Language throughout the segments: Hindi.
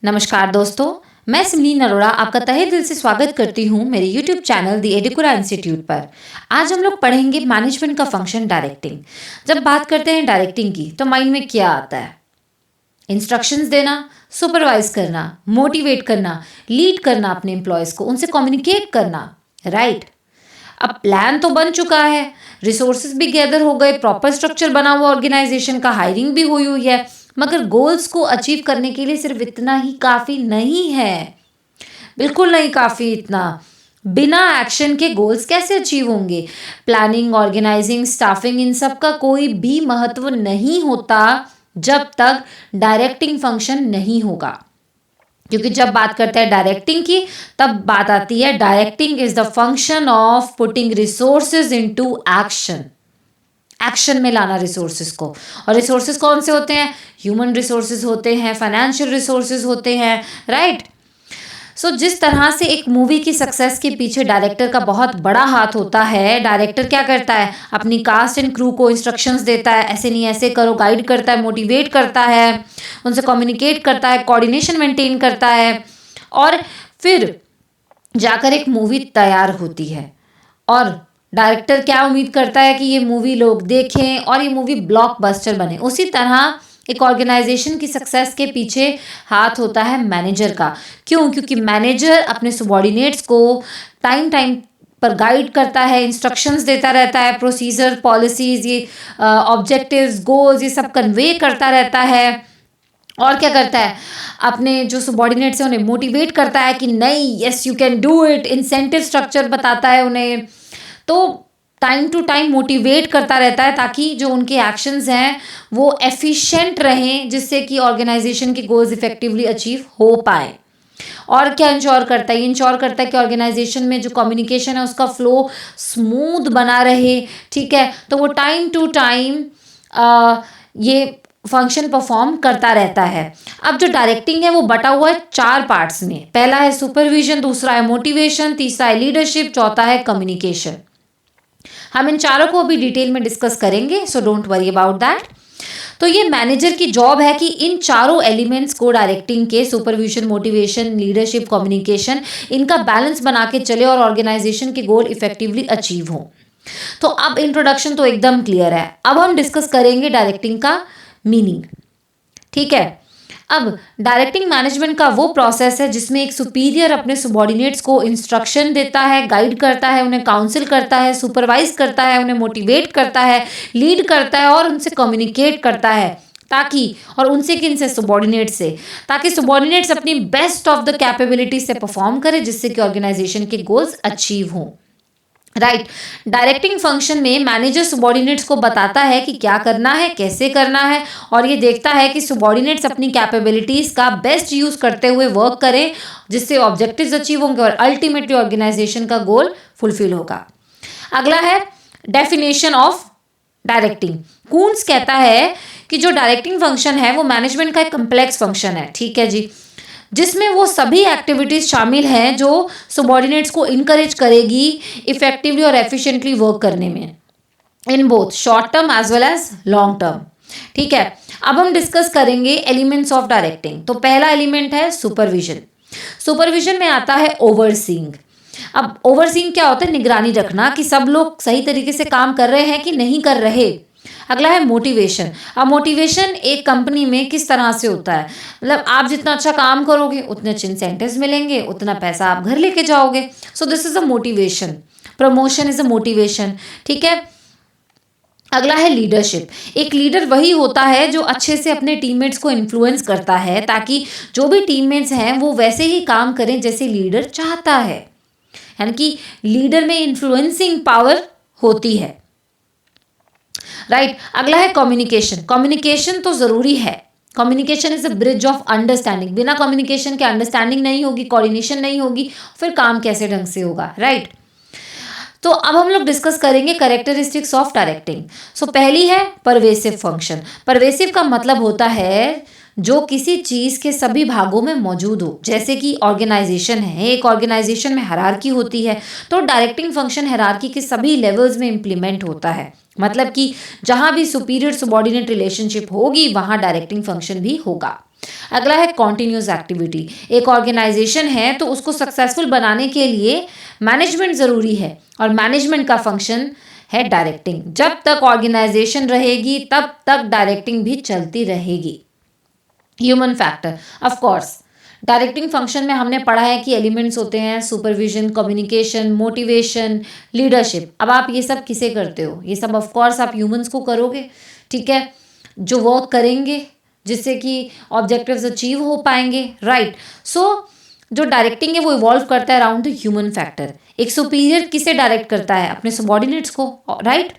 नमस्कार दोस्तों, मैं सिमलीन अरोड़ा आपका तहे दिल से स्वागत करती हूँ मेरे YouTube चैनल दी एडिकुरा इंस्टीट्यूट पर। आज हम लोग पढ़ेंगे मैनेजमेंट का फंक्शन डायरेक्टिंग। जब बात करते हैं डायरेक्टिंग की तो माइंड में क्या आता है? इंस्ट्रक्शंस देना, सुपरवाइज करना, मोटिवेट करना, लीड करना अपने एम्प्लॉयज़ को, उनसे कम्युनिकेट करना, राइट? अब प्लान तो बन चुका है, रिसोर्सेज भी गैदर हो गए, प्रॉपर स्ट्रक्चर बना हुआ ऑर्गेनाइजेशन का, हायरिंग भी हुई हुई है, मगर गोल्स को अचीव करने के लिए सिर्फ इतना ही काफ़ी नहीं है। बिल्कुल नहीं काफ़ी इतना। बिना एक्शन के गोल्स कैसे अचीव होंगे? प्लानिंग, ऑर्गेनाइजिंग, स्टाफिंग, इन सब का कोई भी महत्व नहीं होता जब तक डायरेक्टिंग फंक्शन नहीं होगा। क्योंकि जब बात करते हैं डायरेक्टिंग की, तब बात आती है directing is the function of putting resources into action. Action में लाना रिसोर्सेज को। और रिसोर्सेज कौन से होते हैं? ह्यूमन रिसोर्सेज होते हैं, फाइनेंशियल रिसोर्सेज होते हैं, राइट? सो जिस तरह से एक मूवी की सक्सेस के पीछे डायरेक्टर का बहुत बड़ा हाथ होता है, डायरेक्टर क्या करता है? अपनी कास्ट एंड क्रू को इंस्ट्रक्शंस देता है, ऐसे नहीं ऐसे करो, गाइड करता है, मोटिवेट करता है, उनसे कम्युनिकेट करता है, कोऑर्डिनेशन मेंटेन करता है, और फिर जाकर एक मूवी तैयार होती है। और डायरेक्टर क्या उम्मीद करता है कि ये मूवी लोग देखें और ये मूवी ब्लॉकबस्टर बने। उसी तरह एक ऑर्गेनाइजेशन की सक्सेस के पीछे हाथ होता है मैनेजर का। क्यों? क्योंकि मैनेजर अपने सबॉर्डिनेट्स को टाइम टाइम पर गाइड करता है, इंस्ट्रक्शंस देता रहता है, प्रोसीजर, पॉलिसीज, ये ऑब्जेक्टिव्स, गोल्स, ये सब कन्वे करता रहता है। और क्या करता है? अपने जो सबॉर्डिनेट्स हैं उन्हें मोटिवेट करता है कि नहीं, yes you can do it, incentive structure बताता है उन्हें। तो टाइम टू टाइम मोटिवेट करता रहता है ताकि जो उनके एक्शंस हैं वो एफिशिएंट रहें, जिससे कि ऑर्गेनाइजेशन के गोल्स इफेक्टिवली अचीव हो पाए। और क्या इंश्योर करता है? इंश्योर करता है कि ऑर्गेनाइजेशन में जो कम्युनिकेशन है उसका फ्लो स्मूथ बना रहे, ठीक है? तो वो टाइम टू टाइम ये फंक्शन परफॉर्म करता रहता है। अब जो डायरेक्टिंग है वो बटा हुआ है 4 पार्ट्स में। पहला है सुपरविजन, दूसरा है मोटिवेशन, तीसरा है लीडरशिप, चौथा है कम्युनिकेशन। हम इन चारों को अभी डिटेल में डिस्कस करेंगे, so don't worry about that. तो ये मैनेजर की जॉब है कि इन चारों एलिमेंट्स को, डायरेक्टिंग के, सुपरविजन, मोटिवेशन, लीडरशिप, कम्युनिकेशन, इनका बैलेंस बना के चले और ऑर्गेनाइजेशन के गोल इफेक्टिवली अचीव हो। तो अब इंट्रोडक्शन तो एकदम क्लियर है। अब हम डिस्कस करेंगे डायरेक्टिंग का मीनिंग, ठीक है? अब डायरेक्टिंग मैनेजमेंट का वो प्रोसेस है जिसमें एक सुपीरियर अपने सबॉर्डिनेट्स को इंस्ट्रक्शन देता है, गाइड करता है, उन्हें काउंसिल करता है, सुपरवाइज करता है, उन्हें मोटिवेट करता है, लीड करता है और उनसे कम्युनिकेट करता है, ताकि, और उनसे किन से? सबॉर्डिनेट से, ताकि सबॉर्डिनेट्स अपनी बेस्ट ऑफ द कैपेबिलिटी से परफॉर्म करें, जिससे कि ऑर्गेनाइजेशन के गोल्स अचीव हों, राइट? डायरेक्टिंग फंक्शन में मैनेजर सबॉर्डिनेट्स को बताता है कि क्या करना है, कैसे करना है, और ये देखता है कि सबॉर्डिनेट्स अपनी कैपेबिलिटीज का बेस्ट यूज करते हुए वर्क करें, जिससे ऑब्जेक्टिव्स अचीव होंगे और अल्टीमेटली ऑर्गेनाइजेशन का गोल फुलफिल होगा। अगला है डेफिनेशन ऑफ डायरेक्टिंग। कून्स कहता है कि जो डायरेक्टिंग फंक्शन है वो मैनेजमेंट का एक कम्प्लेक्स फंक्शन है, ठीक है जी, जिसमें वो सभी एक्टिविटीज शामिल हैं जो सबॉर्डिनेट्स को इनकरेज करेगी इफेक्टिवली और एफिशिएंटली वर्क करने में, in both short term as well as long term, ठीक है? अब हम डिस्कस करेंगे एलिमेंट्स ऑफ डायरेक्टिंग। तो पहला एलिमेंट है सुपरविजन। सुपरविजन में आता है ओवरसीइंग। अब ओवरसीइंग क्या होता है? निगरानी रखना कि सब लोग सही तरीके से काम कर रहे हैं कि नहीं कर रहे। अगला है मोटिवेशन। अब मोटिवेशन एक कंपनी में किस तरह से होता है? मतलब आप जितना अच्छा काम करोगे उतने अच्छे इंसेंटिव्स मिलेंगे, उतना पैसा आप घर लेके जाओगे। So this is a motivation. Promotion is a motivation, ठीक है? अगला है लीडरशिप। एक लीडर वही होता है जो अच्छे से अपने टीममेट्स को इन्फ्लुएंस करता है, ताकि जो भी टीममेट्स हैं वो वैसे ही काम करें जैसे लीडर चाहता है, यानी कि लीडर में इन्फ्लुएंसिंग पावर होती है, राइट? अगला है कम्युनिकेशन। कम्युनिकेशन तो जरूरी है। Communication is a bridge of understanding. बिना कम्युनिकेशन के अंडरस्टैंडिंग नहीं होगी, कोऑर्डिनेशन नहीं होगी, फिर काम कैसे ढंग से होगा, राइट? तो अब हम लोग डिस्कस करेंगे कैरेक्टरिस्टिक्स ऑफ डायरेक्टिंग। सो पहली है परवेसिव फंक्शन। परवेसिव का मतलब होता है जो किसी चीज़ के सभी भागों में मौजूद हो। जैसे कि ऑर्गेनाइजेशन है, एक ऑर्गेनाइजेशन में हायरार्की होती है, तो डायरेक्टिंग फंक्शन हायरार्की के सभी लेवल्स में इम्प्लीमेंट होता है। मतलब कि जहाँ भी सुपीरियर सबॉर्डिनेट रिलेशनशिप होगी वहाँ डायरेक्टिंग फंक्शन भी होगा। अगला है कॉन्टिन्यूस एक्टिविटी। एक ऑर्गेनाइजेशन है तो उसको सक्सेसफुल बनाने के लिए मैनेजमेंट ज़रूरी है, और मैनेजमेंट का फंक्शन है डायरेक्टिंग। जब तक ऑर्गेनाइजेशन रहेगी तब तक डायरेक्टिंग भी चलती रहेगी। Human factor, of course directing function में हमने पढ़ा है कि एलिमेंट्स होते हैं सुपरविजन, कम्युनिकेशन, मोटिवेशन, लीडरशिप। अब आप ये सब किसे करते हो? ये सब ऑफ कोर्स आप ह्यूमंस को करोगे, ठीक है, जो वर्क करेंगे जिससे कि ऑब्जेक्टिव्स अचीव हो पाएंगे, राइट। सो जो डायरेक्टिंग है वो इवॉल्व करता है अराउंड द ह्यूमन फैक्टर। एक सुपीरियर किसे डायरेक्ट करता है? अपने सबॉर्डिनेट्स को, राइट।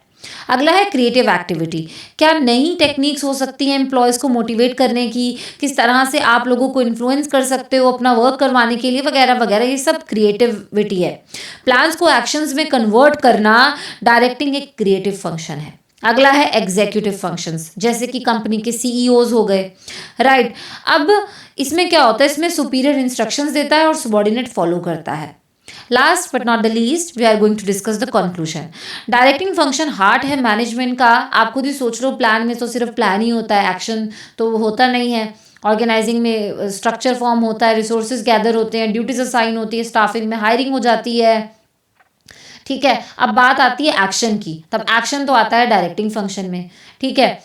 अगला है क्रिएटिव एक्टिविटी। क्या नई टेक्निक्स हो सकती हैं एम्प्लॉयज़ को मोटिवेट करने की, किस तरह से आप लोगों को इन्फ्लुएंस कर सकते हो अपना वर्क करवाने के लिए, वगैरह वगैरह, ये सब क्रिएटिविटी है। प्लान्स को एक्शंस में कन्वर्ट करना डायरेक्टिंग एक क्रिएटिव फंक्शन है। अगला है एग्जीक्यूटिव फंक्शंस, जैसे कि कंपनी के सीईओज हो गए, राइट। अब इसमें क्या होता है? इसमें सुपीरियर इंस्ट्रक्शंस देता है और सबॉर्डिनेट फॉलो करता है। Last but not the least we are going to discuss the conclusion. Directing function heart है मैनेजमेंट का। आप खुद ही सोच लो, प्लान में तो सिर्फ प्लान ही होता है, एक्शन तो होता नहीं है। ऑर्गेनाइजिंग में स्ट्रक्चर फॉर्म होता है, रिसोर्सेज गैदर होते हैं, ड्यूटीज असाइन होती है, स्टाफिंग में हायरिंग हो जाती है, ठीक है। अब बात आती है एक्शन की, तब एक्शन तो आता है डायरेक्टिंग फंक्शन में, ठीक है।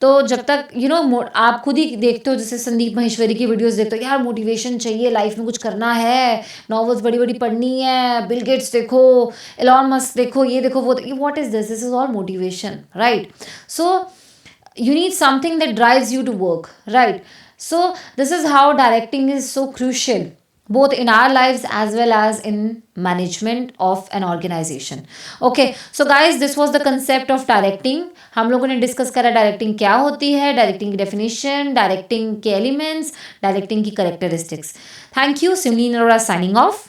तो जब तक आप खुद ही देखते हो, जैसे संदीप माहेश्वरी की वीडियोस देखते हो, यार मोटिवेशन चाहिए, लाइफ में कुछ करना है, नॉवेल्स बड़ी बड़ी पढ़नी है, बिल गेट्स देखो, एलॉन मस्क देखो, ये देखो, वो what is this is all motivation, right. So you need something that drives you to work, right? So this is how directing is so crucial both in our lives as well as in management of an organization. Okay, so guys, this was the concept of directing. हम लोगों ने डिस्कस करा डायरेक्टिंग क्या होती है, डायरेक्टिंग की डेफिनेशन, डायरेक्टिंग के एलिमेंट्स, डायरेक्टिंग की करेक्टरिस्टिक्स। Thank you. सिमली नरोरा साइनिंग ऑफ।